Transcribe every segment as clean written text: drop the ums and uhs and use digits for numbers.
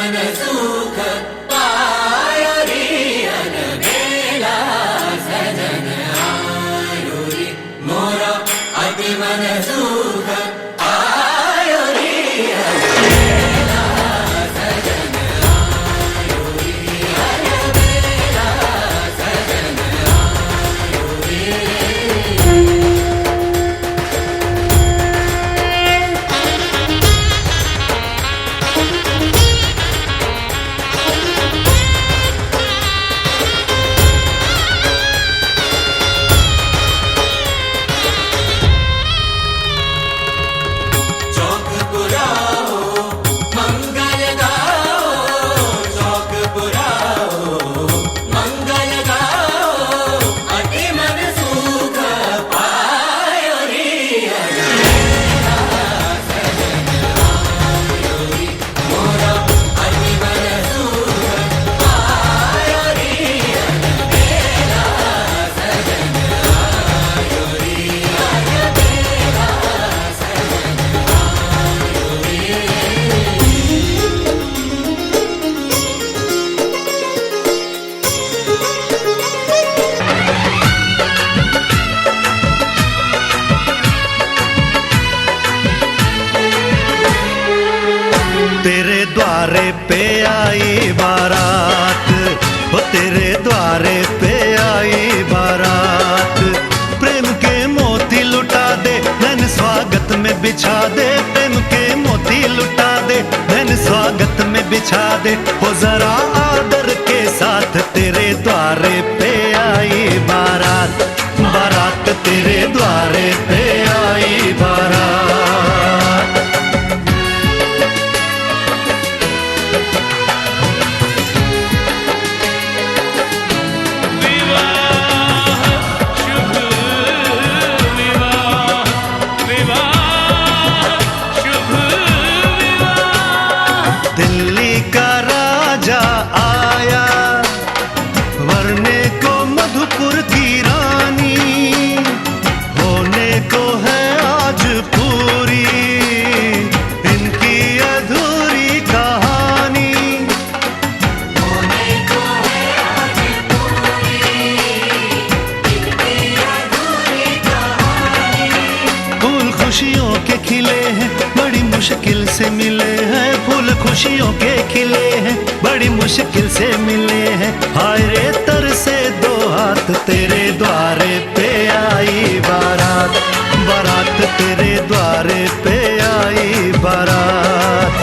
मन सुख पायो रे अनबेला सजन आयो रे मोरा अति मन सुख पायो रे अनबेला सजन आयो रे अनबेला सजन आयो रे। तेरे द्वारे पे आई बारात, वो तेरे द्वारे पे आई बारात। प्रेम के मोती लुटा दे धन स्वागत में बिछा दे, प्रेम के मोती लुटा दे धन स्वागत में बिछा दे। वो जरा आदर के साथ तेरे द्वारे पे आई बारात, बारात तेरे द्वारे पे आई बारात। दिल्ली का राजा आया वरने को मधुपुर की रानी, होने को है आज पूरी इनकी अधूरी कहानी। होने को है आज पूरी इनकी अधूरी कहानी। फूल खुशियों के खिले हैं बड़ी मुश्किल से मिले हैं, फूल खुशियों के खिले हैं बड़ी मुश्किल से मिले हैं। हाय रे तर से दो हाथ तेरे द्वारे पे आई बारात, बारात तेरे द्वारे पे आई बारात।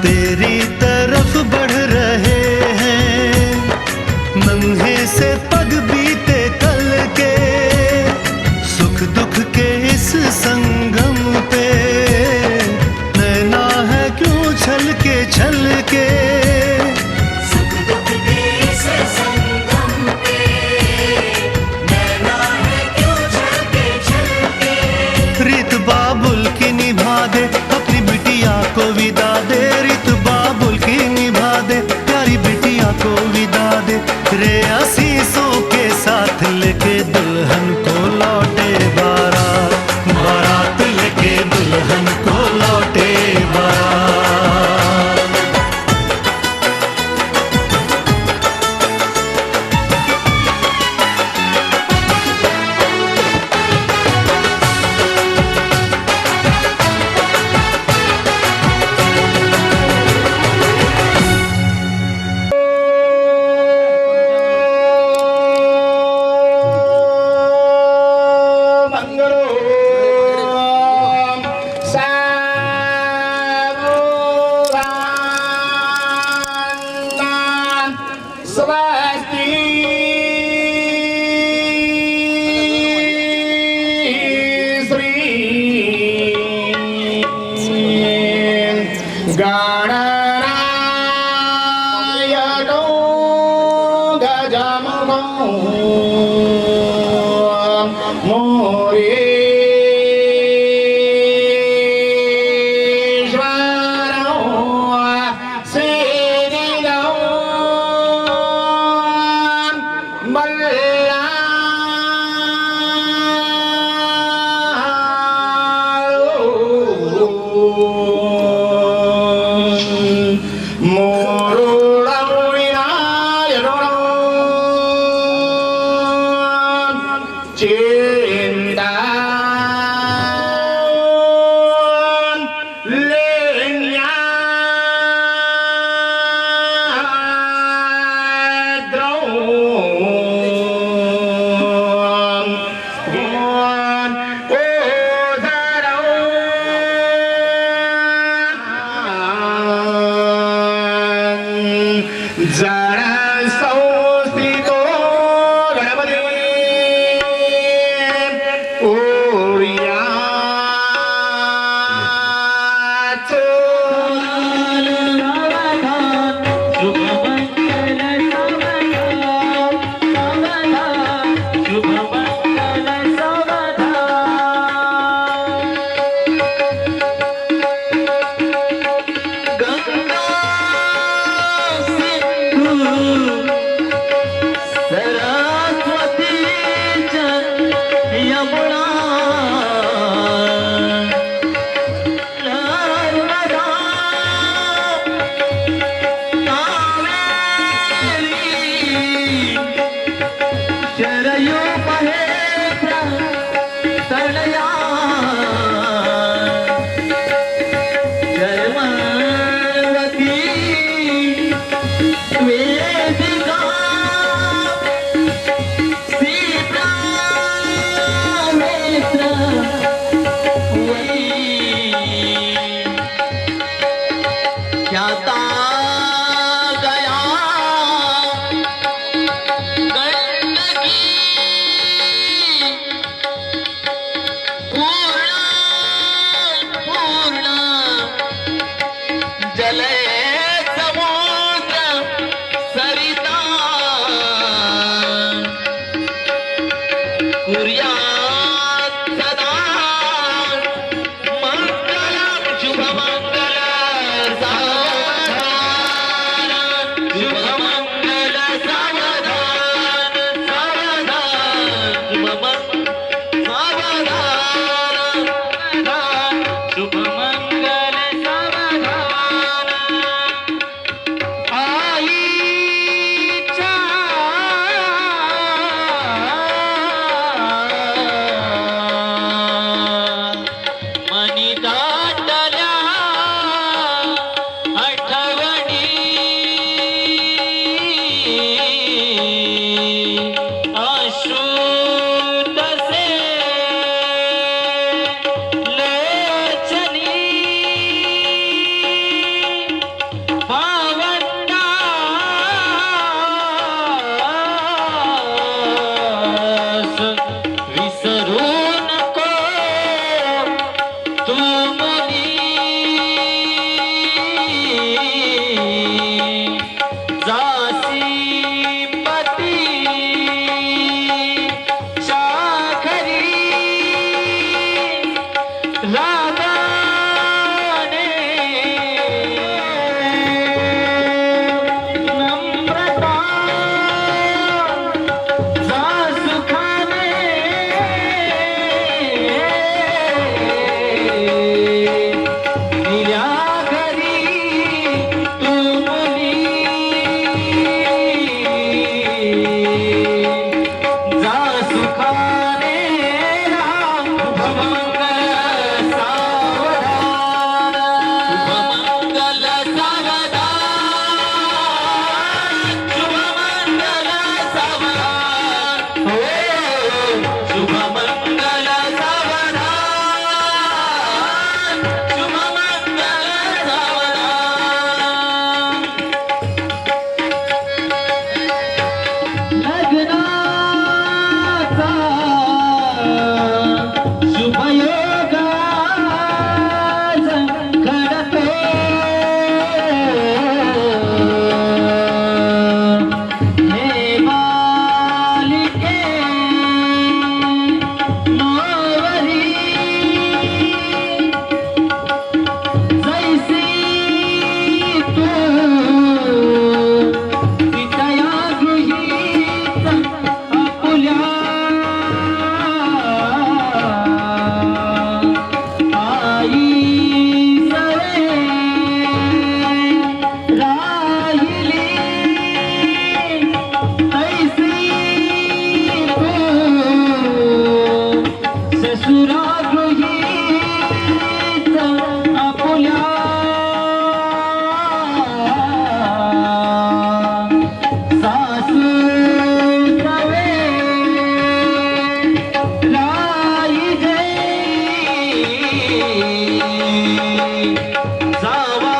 तेरी तरफ बढ़ रहे हैं नन्हे से पग बीते कल के, सुख दुख के इस संगम पे नैना है क्यों छल के। सुख दुख के इस संगम पे नैना है क्यों छलके। रीत बाबुल की निभा दे अपनी बिटिया को विदा दे, रीत बाबुल की निभा दे प्यारी बिटिया को विदा दे। रे आशीषों के साथ लेके दुल्हन को लौटे बारात, बारात लेके दुल्हन को लौटे बारात। चिंता लेण्या जरा संस्थितो गणपती सुरागृहीत आपुल्या सासू तवे राई गई जावा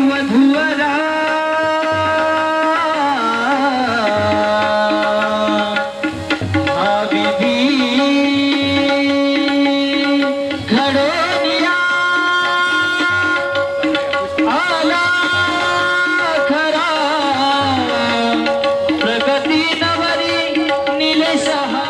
वधूवरा विधी घडोनिया आला खरा प्रगती नवरी निलेशहा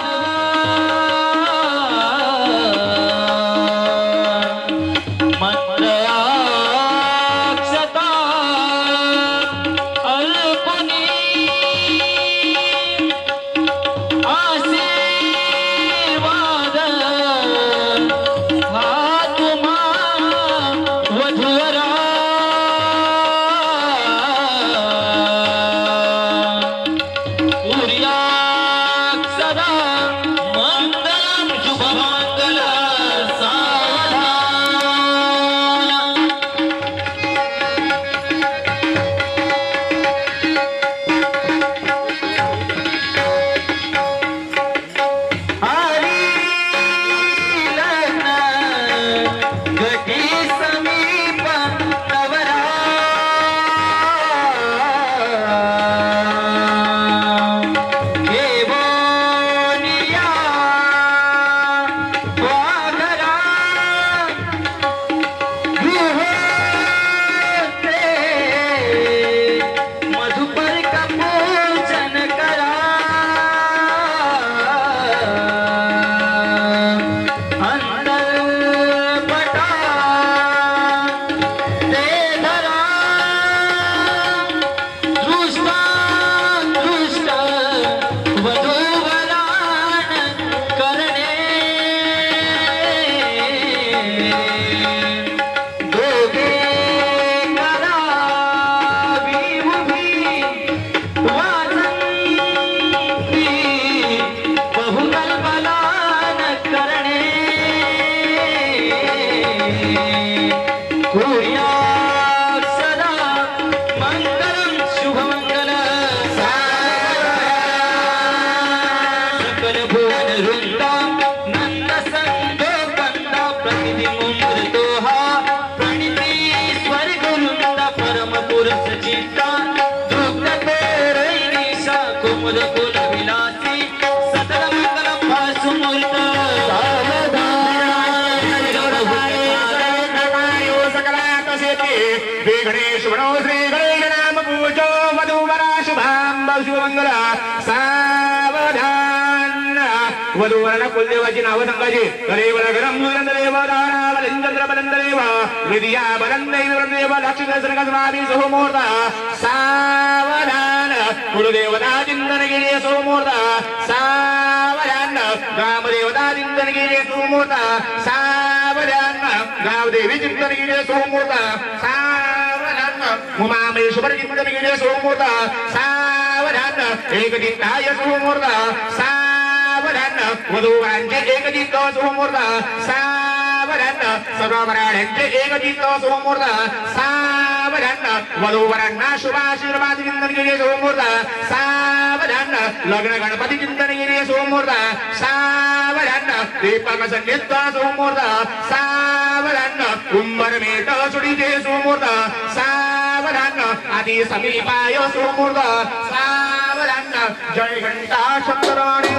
गणेश म्हणो श्री गणेश नाम पूजो वधूवरा शुभांब शुभमंगला सावधान वधूवराला कुलदेवाची नावं सांगायची कलेवला गरम देव दाना बलिंद्र बलंदेव विद्या बलंदेव लक्ष्मी स्वामी सोमूर्ता सावधान कुलदेवता चिंतन गिरी सोमूर्ता सावधान ग्रामदेवता चिंतन गिरी सोमूर्ता सावधान गावदेवी चिंतन गिरी सोमूर्ता उमामेश्वर चिंतन गिरी सोमूर्ता सावधान एकदिताय सोमूर्ता सावधान वधूवरांचे एकदित सोमूर्ता सावधान सर्ववराड्यांचे एकदित सोमूर्ता सावधान वधूवरांना शुभाशीर्वाद चिंतन गिरी सोमूर्ता सावधान लग्न गणपती चिंतन गिरी सोमूर्ता सावधान दीपक संगीत सोमूर्ता सावधान सावधान उंबर मेट सुडीचे सुमूर्त सावधान आधी समीपाय सुमूर्त सावधान जय घंटा शंकराणे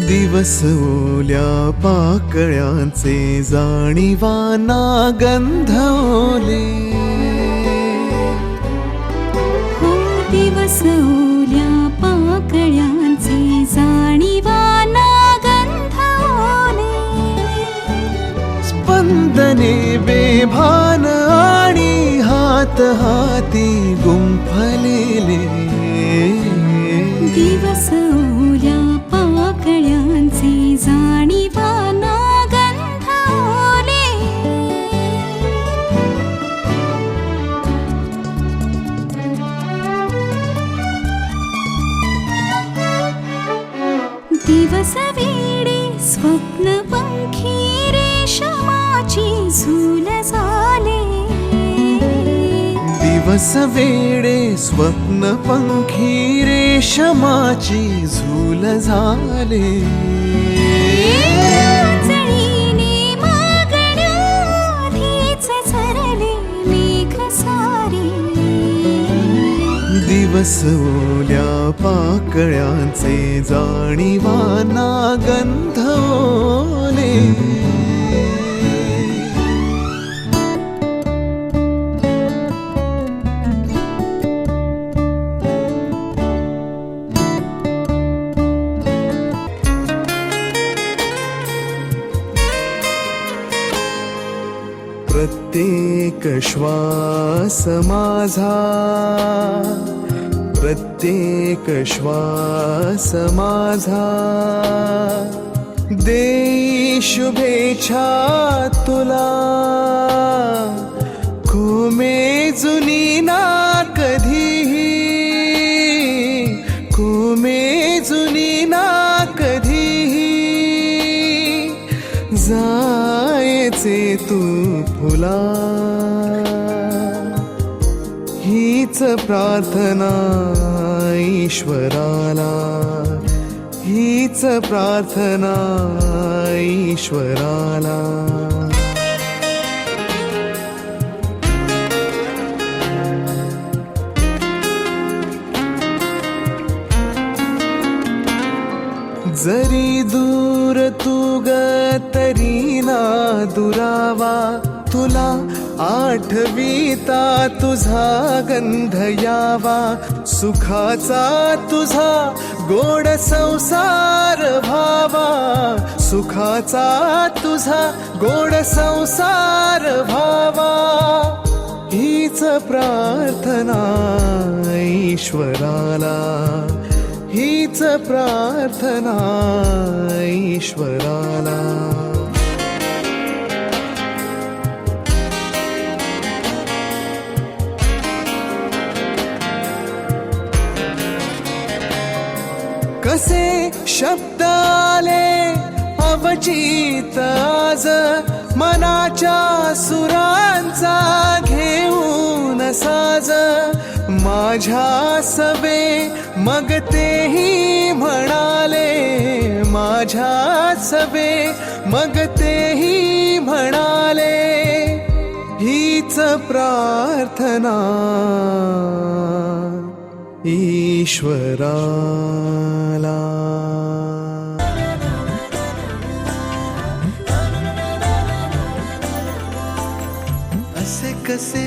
दिवस ओल्या पाकळ्यांचे जाणीवाना गंध ओले हो दिवस ओल्या पाकळ्यांचे जाणीवाना गंध ओले स्पंदने बेभान आणि हात हाती गुंफलेले दिवस ओल्या पाकळ्यांचे जाणीवाना गंध ओले दिवस वेडे स्वप्न पंखी रेशमाची झूल झाले दिवस वेडे स्वप्न पंखी रेशमाची झूल झाले चळीने मागण्याधीच झरले मेघ सारे दिवस ओल्या पाकळ्यांचे जाणीवाना गंध ओले प्रत्येक श्वास माझा प्रत्येक श्वास माझा दे शुभेच्छा तुला कुमे जुनी ना कधीही कुमे जुनी ना कधीही जायचे तू फुला हीच प्रार्थना ईश्वराला हीच प्रार्थना ईश्वराला जरी दूर तू ग तरी ना दुरावा तुला आठवीता तुझा गंध यावा सुखाचा तुझा गोड संसार भावा सुखाचा तुझा गोड संसार भावा हीच प्रार्थना ईश्वराला हीच प्रार्थना ईश्वराला कसे शब्द आले अवचित आज मनाच्या सुरांचा घेऊन साज माझ्या सवे मग तेही म्हणाले माझ्या सवे मग तेही म्हणाले हीच प्रार्थना ईश्वराला असे कसे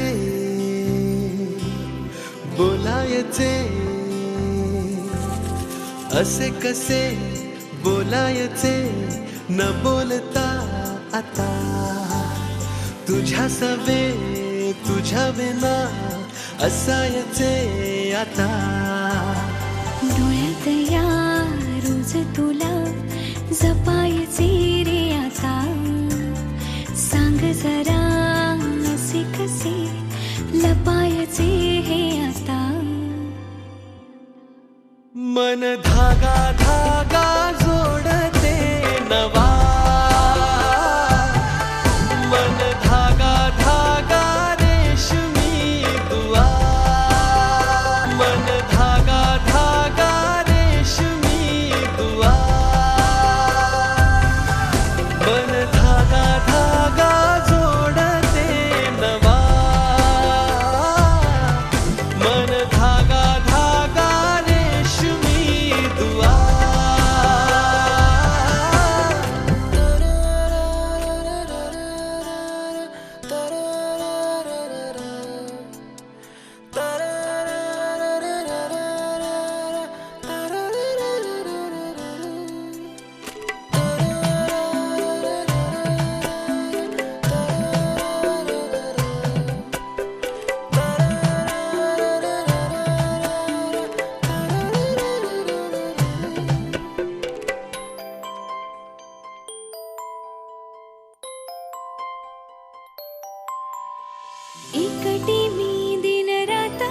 बोलायचे असे कसे बोलायचे न बोलता आता तुझ्या सवे तुझ्या विना असायचे आता. डोळ्यात या रोज तुला जपायचे रे आता. सांग जरा असे कसे लपायचे हे आता. मन धागा धागा जोडते नवा. मन धागा धागा रेशमी दुआ. मन धागा धागा रेशमी दुआ. मन धागा धागा जोडते नवा. मन धागा धागा रेशमी दुआ. एकटी मी दिन रात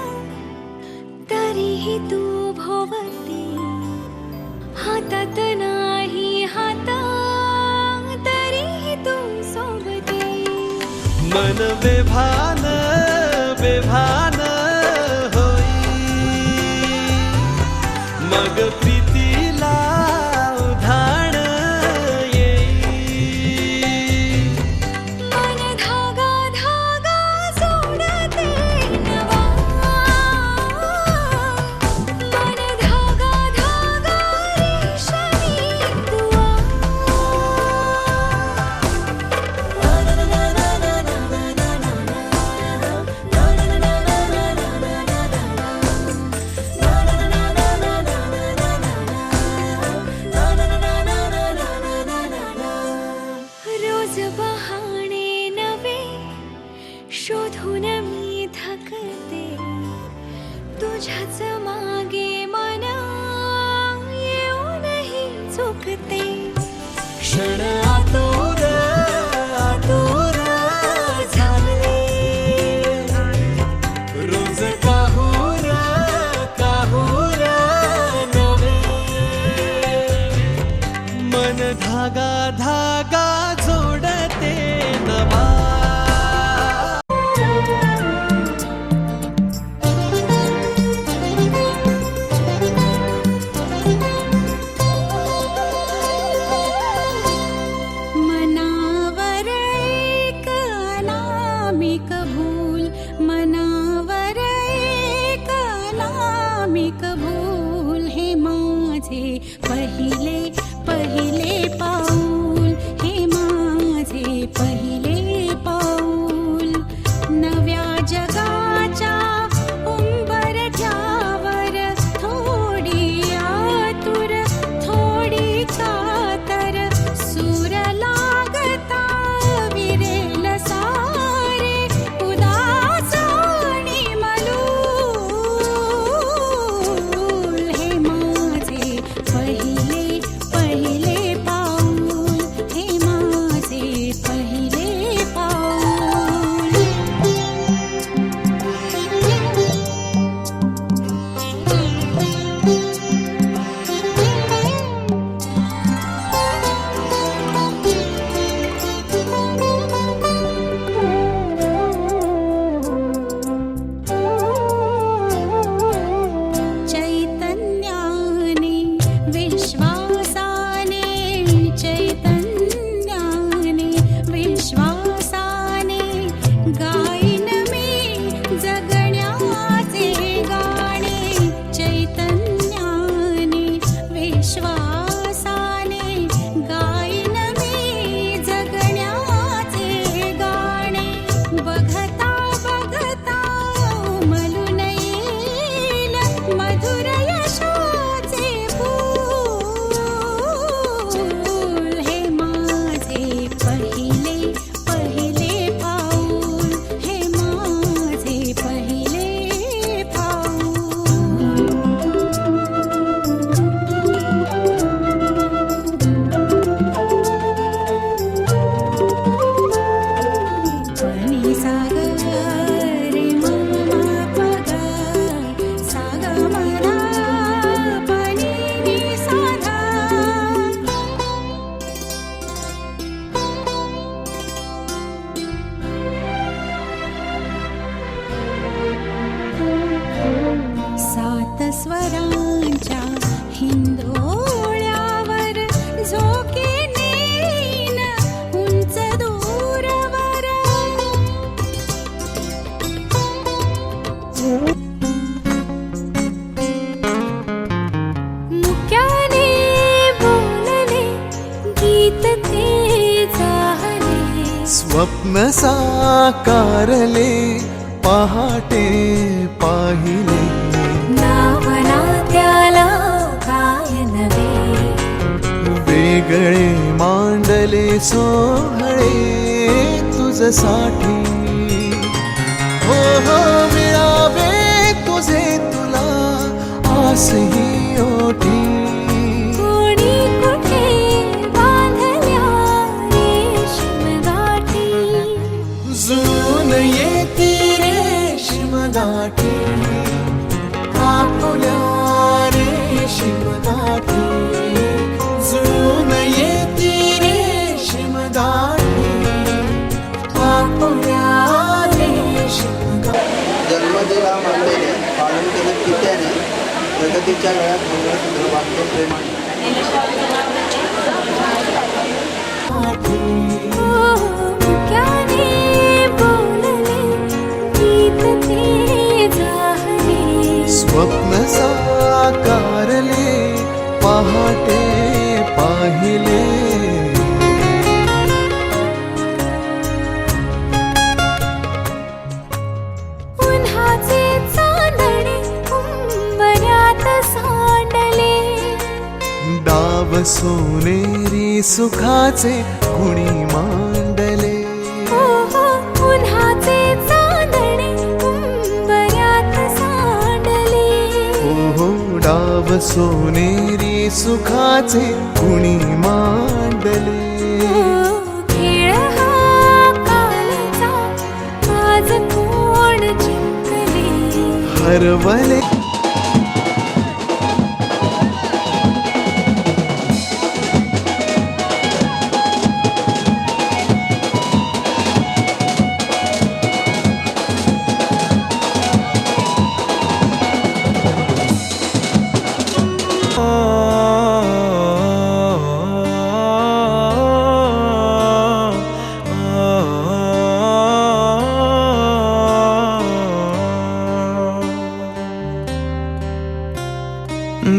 तरीही तू भोवती. हातात नाही हात तरीही तू सोबती. मन बेभान बेभान होई. मग प्रीतीला उधाण येई. मन धागा धागा जोडते नवा. मन धागा धागा रेशमी दुआ. रोज बहाणे नवे शोधून मी थकते. तुझ्याच मागे मन येऊनही चुकते. क्षण आतुर आतुर झाले. रोज काहूर काहूर नवे. मन धागा धागा जोडते नवा. मनावर एक अनामिक भूल. मनावर एक अनामिक भूल. हे माझे पहिले पहिले पाऊल. हे माझे पहिले पाऊल. नव्या जगाच्या उंबरठ्यावर थोडी आतुर थोडी कातर. सूर लागता विरेल सारे उदास आणि मलूल. हे माझे पहिले मुक्याने बोलले गीत ते जाहले स्वप्न साकारले पहाटे पाहिले नावना त्याला काय नवे वेगळे मांडले सोहळे तुझसाठी हो हो मिळावे तुझे तुला आसही ओठी कोणी कुठे बांधल्या रेशीम गाठी जून येती रेशीम गाठी कापुल्या रेशीम गाठी जून येती रेशीम गाठी कापुल्या रेशीम गाठी जन्मदिला मांडलेले पालन केले पित्याने प्रगतीच्या वेळात मंगळसूत्र बांधतो प्रेमाने मुक्याने बोलले गीत ते जाहले स्वप्न साकारले पहाटे पाहिले उन्हाचे चांदणे उंबऱ्यात सांडले डाव सोनेरी सुखाचे कुणी मांडले हो हो उन्हाचे चांदणे उंबऱ्यात सांडले ओहो डाव सोनेरी सुखाचे कुणी मांडले खेळ हा कालचा आज कोण जिंकले हरवले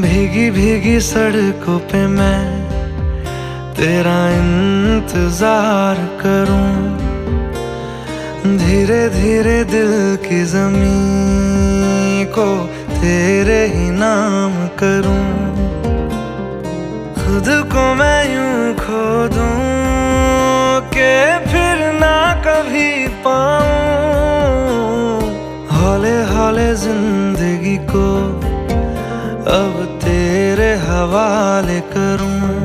भीगी भीगी सड़कों पे मैं तेरा इंतजार करूं धीरे धीरे दिल की जमीन को तेरे ही नाम करूं खुद को मैं यूं खो दूं के फिर ना कभी पाऊं हौले हौले जिंदगी को अब तेरे हवाले करूं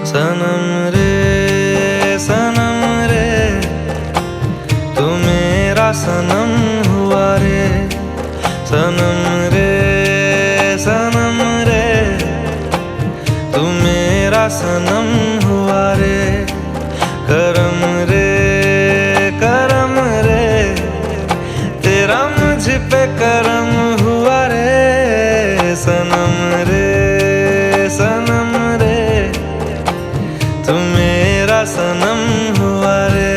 सनम रे तू मेरा सनम हुआ रे सनम रे तू मेरा सनम हुआ रे करम रे तेरा मुझ पे करम हुआ रे सनम रे तू मेरा सनम हुआ रे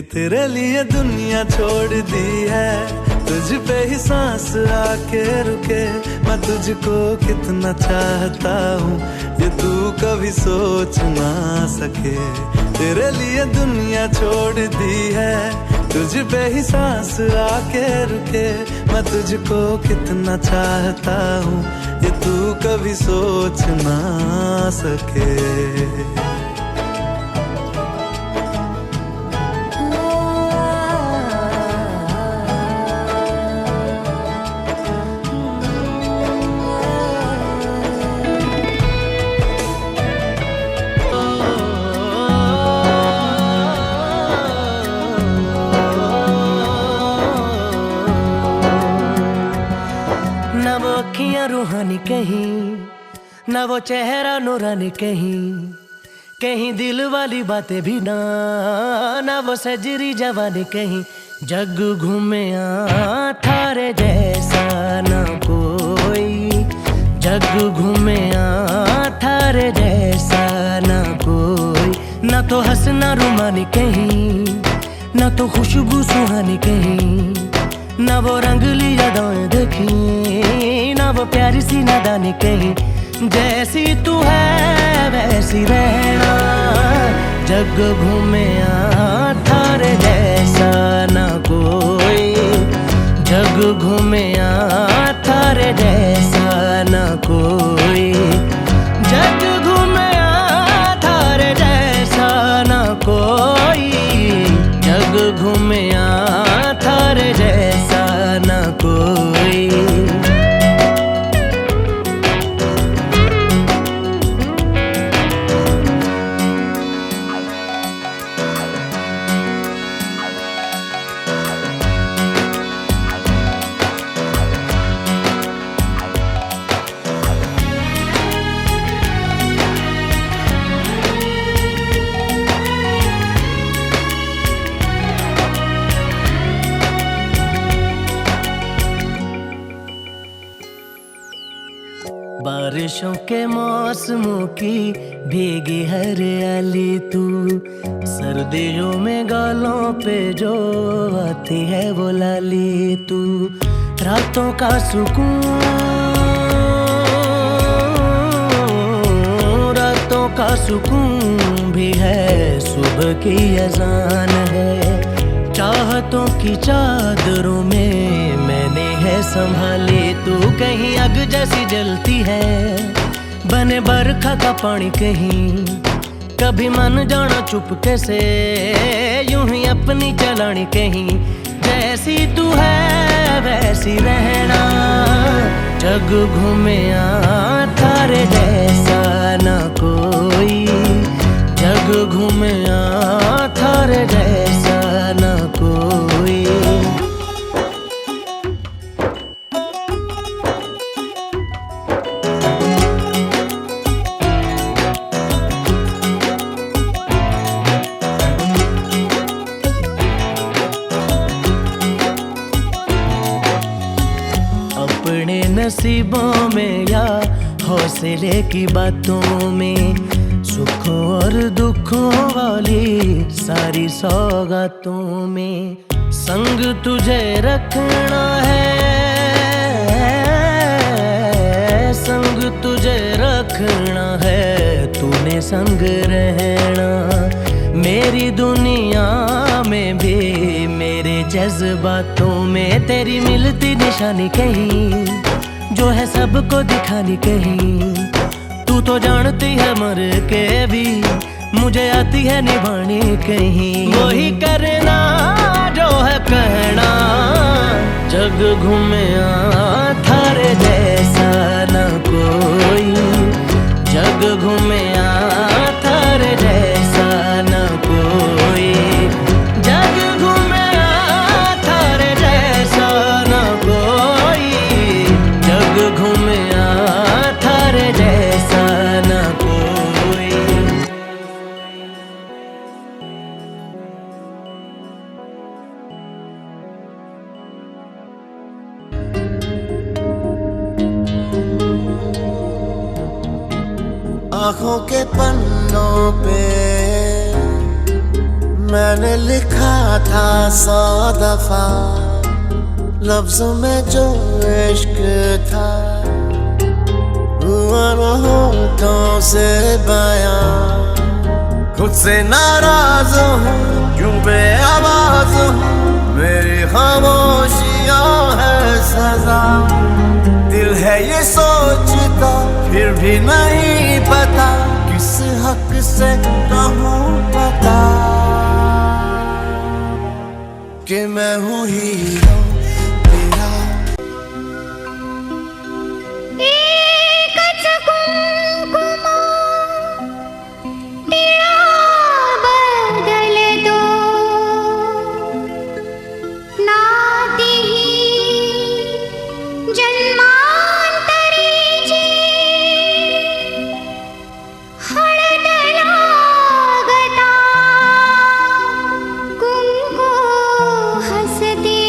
तेरे लिए दुनिया छोड़ दी है, तुझ पे ही सांस आके रुके। मैं तुझको कितना चाहता हूँ ये तू कभी सोच ना सके। तेरे लिए दुनिया छोड़ दी है, तुझ पे ही सांस आके रुके। मैं तुझको कितना चाहता हूँ ये तू कभी सोच ना सके। ना वो अखियां रूहानी कहीं, ना वो चेहरा नूरानी कहीं, कहीं दिल वाली बातें भी ना, ना वो सजरी जवानी कहीं। जग घूमे थारे जैसा ना कोई, जग घूमे थारे जैसा ना कोई। ना तो हंसना रुमानी कहीं, ना तो खुशबू सुहानी कहीं, ना वो रंगली यादें देखी, ना वो प्यारी सी नादानी कहीं। जैसी तू है वैसी रहना, जग घूमे थारे जैसा ना कोई, जग घूमे थारे जैसा ना कोई, जग घूमे थारे जैसा ना कोई, जग घूमे थारे जैसा ना कोई। बारिशों के मौसमों की भीगी हरियाली तू, सर्दियों में गालों पे जो आती है वो लाली तू। रातों का सुकून, रातों का सुकून भी है, सुबह की अजान है। चाहतों की चादरों में मैंने है संभाली तू। कहीं आग जैसी जलती है, बने बरखा का पानी कहीं, कभी मन जाना चुपके से, यूं ही अपनी चलानी कहीं। जैसी तू है वैसी रहना, जग घूमे थारे जैसा ना कोई, जग घूमे थारे जैसा ना कोई। अपने नसीबों में या हौसले की बातों में, सुखों और दुखों वाली सारी सौगातों में, संग तुझे रखना है, संग तुझे रखना है, तूने संग रहना। मेरी दुनिया में भी मेरे जज्बातों में तेरी मिलती निशानी कहीं, जो है सबको दिखानी कहीं। तू तो जानती है मर के भी मुझे आती है निभानी कहीं। वही करना जो है कहना, जग घूमे थारे जैसा ना कोई, जग घूमे थारे जैसा ना कोई, जग घूमे थारे जैसा ना कोई, जग घूमे थारे जैसा ना कोई। आँखों के पन्नों पे मैंने लिखा था 100 दफा लफ्जों में जो इश्क था, हुआ न होठों से बयां, खुद से नाराज हूँ क्यों बेआवाज हूँ, मेरी खामोशियाँ है सजा। दिल है ये सोचता फिर भी नहीं पता, किस हक से कहूँ पता कि मैं हूँ हीरो तेरा। एकच कुंकुम टिळा बदल दो, नाती ही जन्मांतरीची हळद लागता कुंकू हसते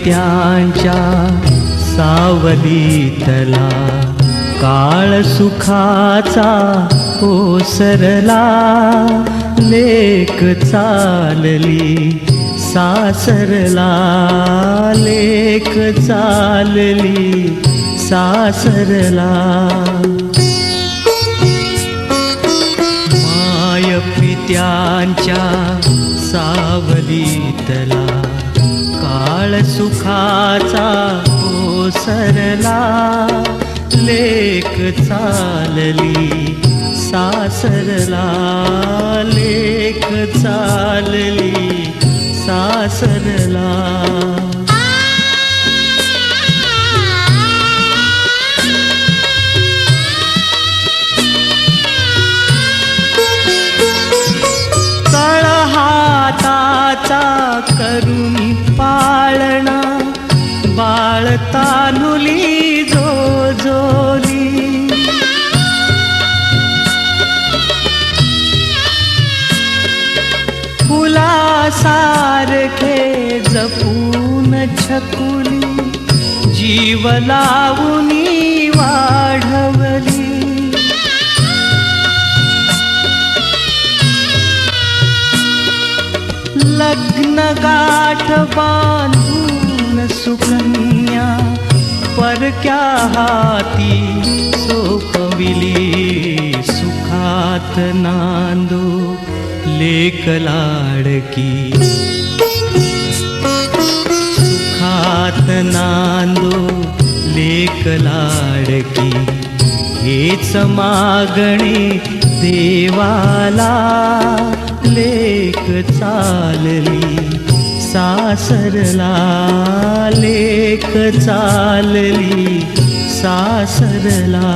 पित्यांच्या सावलीतला काळ सुखाचा ओसरला लेक चालली सासरला लेक चालली सासरला माय पित्यांच्या सावलीतला काळ सुखाचा ओसरला लेक चालली सासरला लेक चालली सासरला हाताचा करुणी पाळणा बाळतानुली जोजोली फुलासारखे जपून छकुली जीव लावूनी वाढवली लग्न गाठ बांधून सुकन्या परक्या हाती सोपविली सुखात नांदो लेक लाडकी सुखात नांदो लेक लाडकी हेच मागणे देवाला लेक चालली सासरला लेक चालली सासरला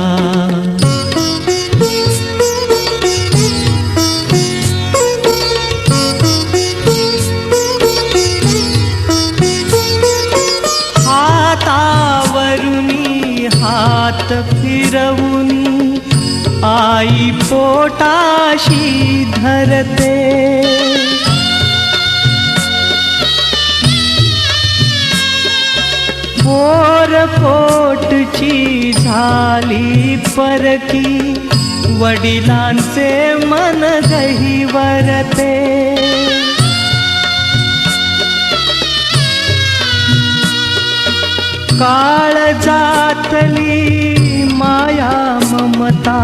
हातावरुनी हात फिरवुनी आई पोटाशी धरते पोटची झाली परकी वडिलांचे मन गहिवरते काळजातली माया ममता